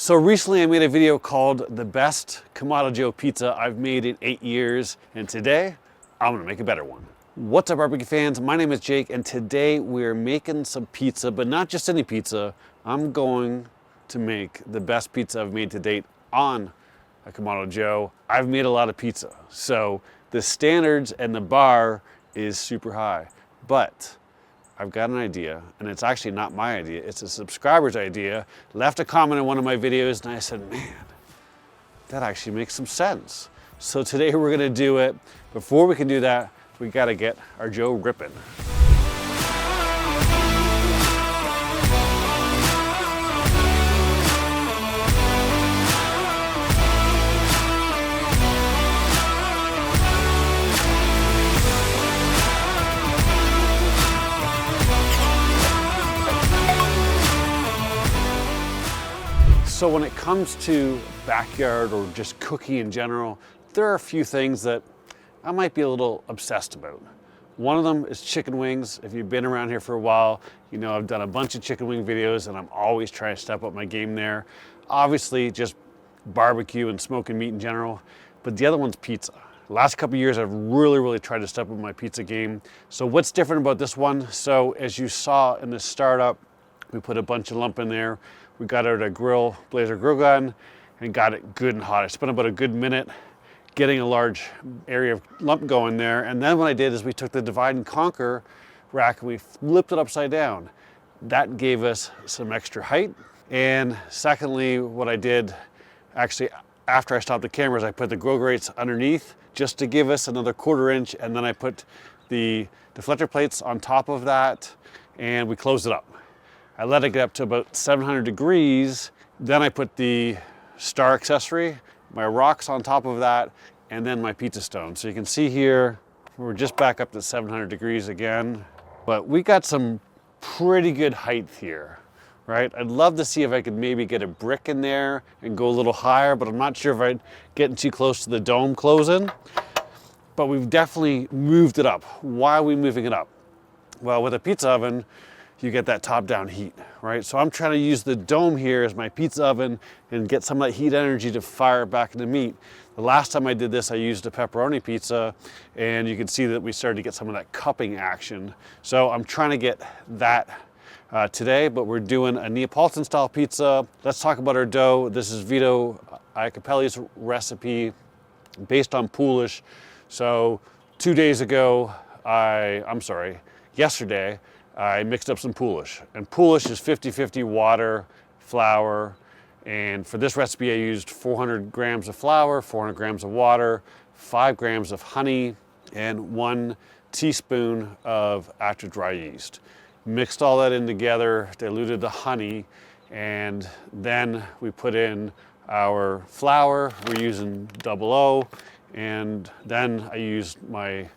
So recently I made a video called the best Kamado Joe pizza I've made in 8 years, and today I'm gonna make a better one. What's up, barbecue fans? My name is Jake, and today we're making some pizza, but not just any pizza. I'm going to make the best pizza I've made to date on a Kamado Joe. I've made a lot of pizza, so the standards and the bar is super high, but I've got an idea, and it's actually not my idea, it's a subscriber's idea. Left a comment in one of my videos, and I said, man, that actually makes some sense. So today we're gonna do it. Before we can do that, we gotta get our Joe ripping. So when it comes to backyard or just cooking in general, there are a few things that I might be a little obsessed about. One of them is chicken wings. If you've been around here for a while, you know I've done a bunch of chicken wing videos and I'm always trying to step up my game there. Obviously just barbecue and smoking meat in general, but the other one's pizza. The last couple of years I've really tried to step up my pizza game. So what's different about this one? So as you saw in the startup, we put a bunch of lump in there. We got out a Blazer grill gun and got it good and hot. I spent about a good minute getting a large area of lump going there. And then what I did is we took the divide and conquer rack and we flipped it upside down. That gave us some extra height. And secondly, what I did actually after I stopped the cameras, I put the grill grates underneath just to give us another 1/4 inch. And then I put the deflector plates on top of that and we closed it up. I let it get up to about 700 degrees. Then I put the star accessory, my rocks on top of that, and then my pizza stone. So you can see here, we're just back up to 700 degrees again, but we got some pretty good height here, right? I'd love to see if I could maybe get a brick in there and go a little higher, but I'm not sure if I'd getting too close to the dome closing. But we've definitely moved it up. Why are we moving it up? Well, with a pizza oven, you get that top-down heat, right? So I'm trying to use the dome here as my pizza oven and get some of that heat energy to fire back into meat. The last time I did this, I used a pepperoni pizza, and you can see that we started to get some of that cupping action. So I'm trying to get that today, but we're doing a Neapolitan-style pizza. Let's talk about our dough. This is Vito Iacopelli's recipe based on Polish. So 2 days ago, yesterday, I mixed up some Polish, and Polish is 50-50 water, flour, and for this recipe I used 400 grams of flour, 400 grams of water, 5 grams of honey, and 1 teaspoon of after dry yeast. Mixed all that in together, diluted the honey, and then we put in our flour. We're using 00, and then I used my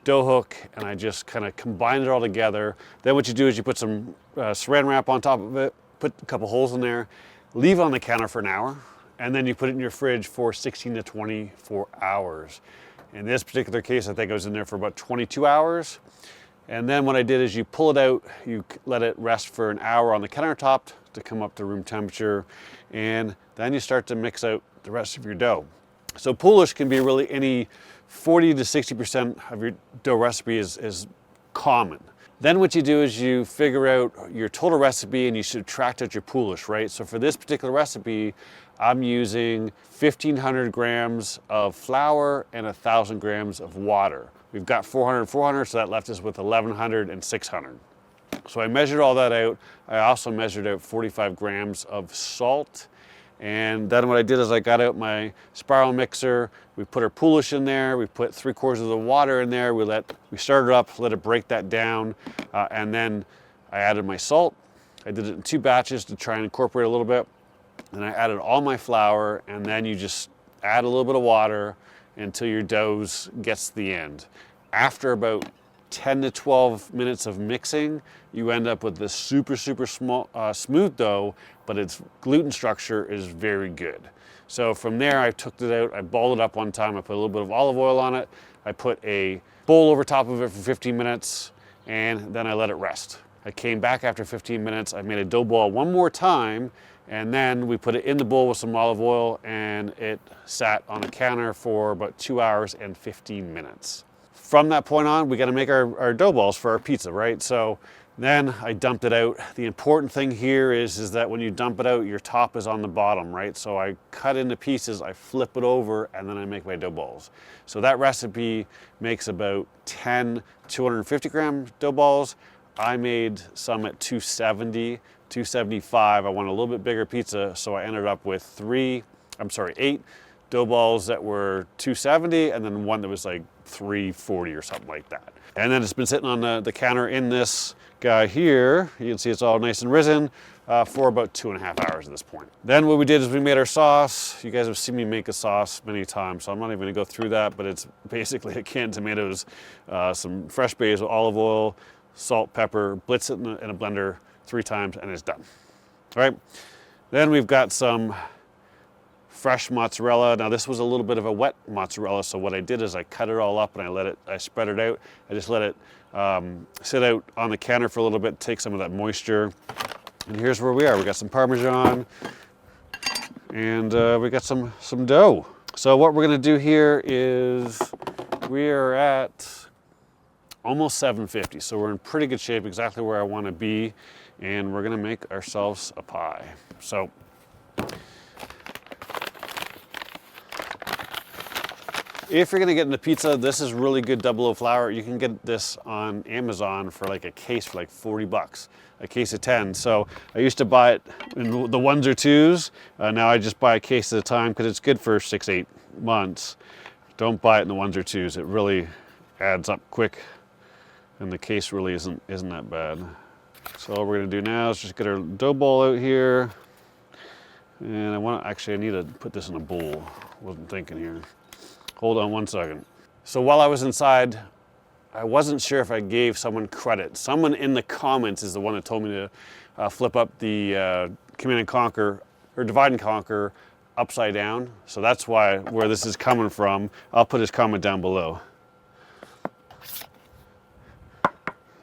dough hook and I just kind of combined it all together. Then what you do is you put some saran wrap on top of it, put a couple holes in there, leave it on the counter for an hour, and then you put it in your fridge for 16 to 24 hours. In this particular case, I think I was in there for about 22 hours. And then what I did is you pull it out, you let it rest for an hour on the countertop to come up to room temperature, and then you start to mix out the rest of your dough. So Polish can be really any 40 to 60% of your dough recipe is common. Then what you do is you figure out your total recipe and you subtract out your Polish, right? So for this particular recipe, I'm using 1,500 grams of flour and 1,000 grams of water. We've got 400, so that left us with 1,100 and 600. So I measured all that out. I also measured out 45 grams of salt. And then what I did is I got out my spiral mixer, we put our Polish in there, we put 3/4 of the water in there, we started it up, let it break that down, and then I added my salt. I did it in 2 batches to try and incorporate a little bit. Then I added all my flour, and then you just add a little bit of water until your dough gets to the end. After about 10 to 12 minutes of mixing, you end up with this super smooth dough, but its gluten structure is very good. So from there, I took it out, I balled it up one time, I put a little bit of olive oil on it, I put a bowl over top of it for 15 minutes, and then I let it rest. I came back after 15 minutes, I made a dough ball one more time, And then we put it in the bowl with some olive oil, and it sat on the counter for about 2 hours and 15 minutes. From that point on, we got to make our dough balls for our pizza, right? So then I dumped it out. The important thing here is that when you dump it out, your top is on the bottom, right? So I cut into pieces, I flip it over, and then I make my dough balls. So that recipe makes about 10 250 gram dough balls. I made some at 270, 275. I wanted a little bit bigger pizza, so I ended up with 8 dough balls that were 270, and then one that was like 340 or something like that. And then it's been sitting on the counter in this guy here. You can see it's all nice and risen for about 2.5 hours at this point. Then what we did is we made our sauce. You guys have seen me make a sauce many times, so I'm not even gonna go through that, but it's basically a can of tomatoes, some fresh basil, olive oil, salt, pepper, blitz it in a blender 3 times, and it's done. All right, then we've got some fresh mozzarella. Now this was a little bit of a wet mozzarella, so what I did is I cut it all up and I spread it out. I just let it sit out on the counter for a little bit, take some of that moisture. And here's where we are. We got some Parmesan, and we got some dough. So what we're gonna do here is we are at almost 750, so we're in pretty good shape, exactly where I want to be, and we're gonna make ourselves a pie. So if you're gonna get into pizza, this is really good double O flour. You can get this on Amazon for like a case for like 40 bucks, a case of 10. So I used to buy it in the ones or twos. Now I just buy a case at a time because it's good for 6-8 months. Don't buy it in the ones or twos. It really adds up quick, and the case really isn't that bad. So all we're gonna do now is just get our dough ball out here. And I need to put this in a bowl. Wasn't thinking here. Hold on one second. So while I was inside, I wasn't sure if I gave someone credit. Someone in the comments is the one that told me to flip up the Command and Conquer, or Divide and Conquer, upside down. So that's where this is coming from. I'll put his comment down below.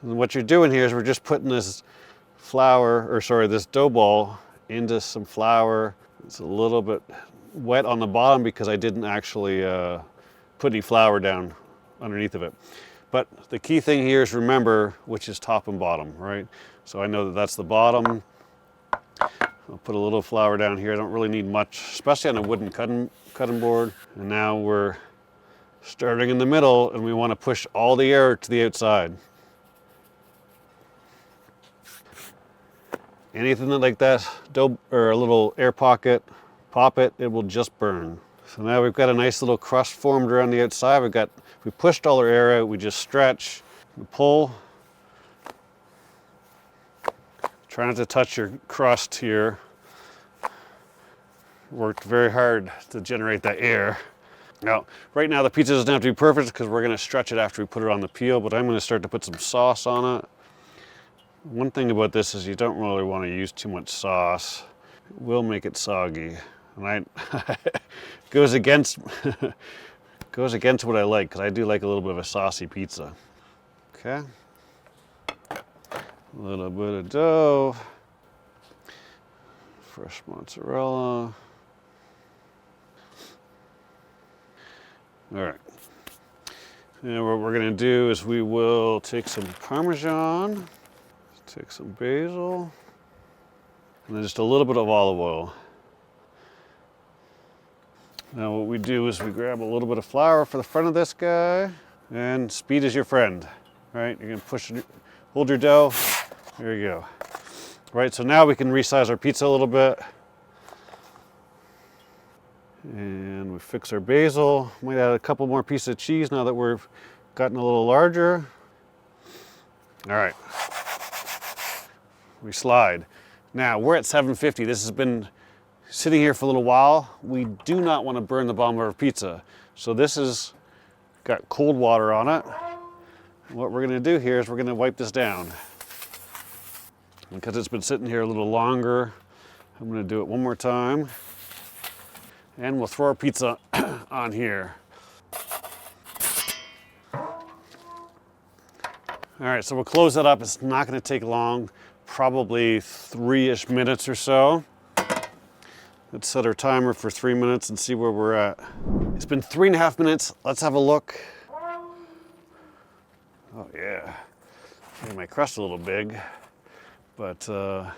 And what you're doing here is we're just putting this this dough ball into some flour. It's a little bit wet on the bottom because I didn't actually put any flour down underneath of it. But the key thing here is remember which is top and bottom, right? So I know that that's the bottom. I'll put a little flour down here. I don't really need much, especially on a wooden cutting board. And now we're starting in the middle, and we want to push all the air to the outside. Anything like that, dough or a little air pocket, pop it, it will just burn. So now we've got a nice little crust formed around the outside. We pushed all our air out, we just stretch, we pull. Try not to touch your crust here. Worked very hard to generate that air. Now, right now the pizza doesn't have to be perfect because we're gonna stretch it after we put it on the peel, but I'm gonna start to put some sauce on it. One thing about this is you don't really want to use too much sauce. It will make it soggy. And goes against what I like, because I do like a little bit of a saucy pizza. Okay. A little bit of dough. Fresh mozzarella. All right. And what we're gonna do is we will take some Parmesan, take some basil, and then just a little bit of olive oil. Now what we do is we grab a little bit of flour for the front of this guy, and speed is your friend, right? You're gonna hold your dough, there you go. Right, so now we can resize our pizza a little bit. And we fix our basil. Might add a couple more pieces of cheese now that we've gotten a little larger. All right, we slide. Now we're at 750. This has been sitting here for a little while. We do not want to burn the bottom of our pizza. So this has got cold water on it. And what we're gonna do here is we're gonna wipe this down. Because it's been sitting here a little longer, I'm gonna do it one more time. And we'll throw our pizza on here. All right, so we'll close that up. It's not gonna take long, probably 3-ish minutes or so. Let's set our timer for 3 minutes and see where we're at. It's been 3.5 minutes. Let's have a look. Oh yeah, made my crust a little big, but not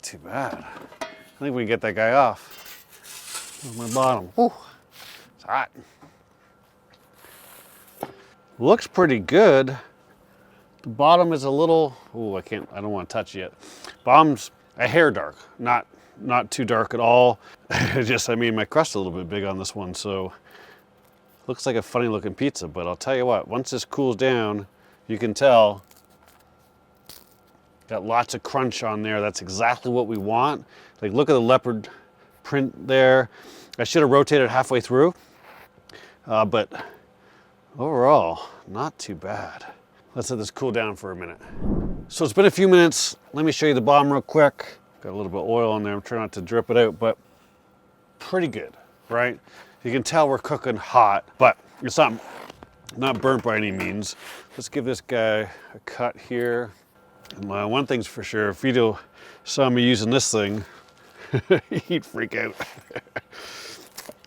too bad. I think we can get that guy off. Here's my bottom. Whew, it's hot. Looks pretty good. The bottom is a little, oh, I don't want to touch it yet. Bottom's a hair dark, not too dark at all. Just, I mean, my crust's a little bit big on this one, so looks like a funny looking pizza, but I'll tell you what, once this cools down, you can tell, got lots of crunch on there. That's exactly what we want. Like, look at the leopard print there. I should have rotated halfway through, but overall, not too bad. Let's let this cool down for a minute. So it's been a few minutes. Let me show you the bottom real quick. Got a little bit of oil on there. I'm trying not to drip it out, but pretty good, right? You can tell we're cooking hot, but it's not burnt by any means. Let's give this guy a cut here. And one thing's for sure, if Vito saw me using this thing, he'd freak out.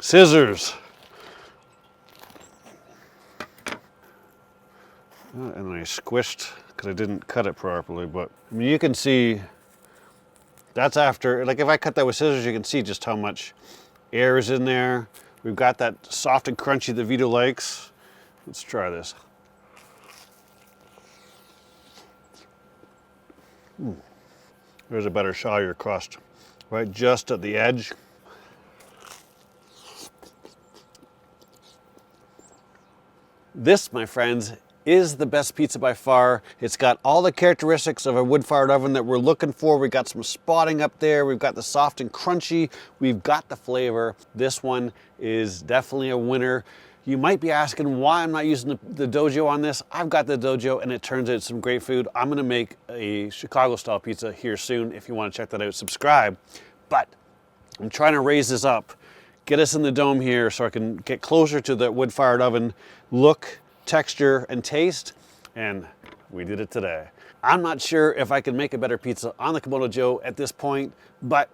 Scissors. And I squished because I didn't cut it properly, but I mean, you can see that's after, like if I cut that with scissors, you can see just how much air is in there. We've got that soft and crunchy that Vito likes. Let's try this. There's a better shot of your crust, right just at the edge. This, my friends, is the best pizza by far. It's got all the characteristics of a wood-fired oven that we're looking for. We've got some spotting up there. We've got the soft and crunchy. We've got the flavor. This one is definitely a winner. You might be asking why I'm not using the Dojo on this. I've got the Dojo and it turns out some great food. I'm gonna make a Chicago-style pizza here soon. If you wanna check that out, subscribe. But I'm trying to raise this up, get us in the dome here so I can get closer to the wood-fired oven look, texture, and taste, and we did it today. I'm not sure if I can make a better pizza on the Kamado Joe at this point, but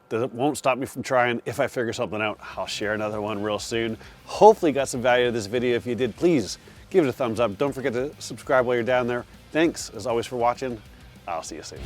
that won't stop me from trying. If I figure something out, I'll share another one real soon. Hopefully you got some value out of this video. If you did, please give it a thumbs up. Don't forget to subscribe while you're down there. Thanks, as always, for watching. I'll see you soon.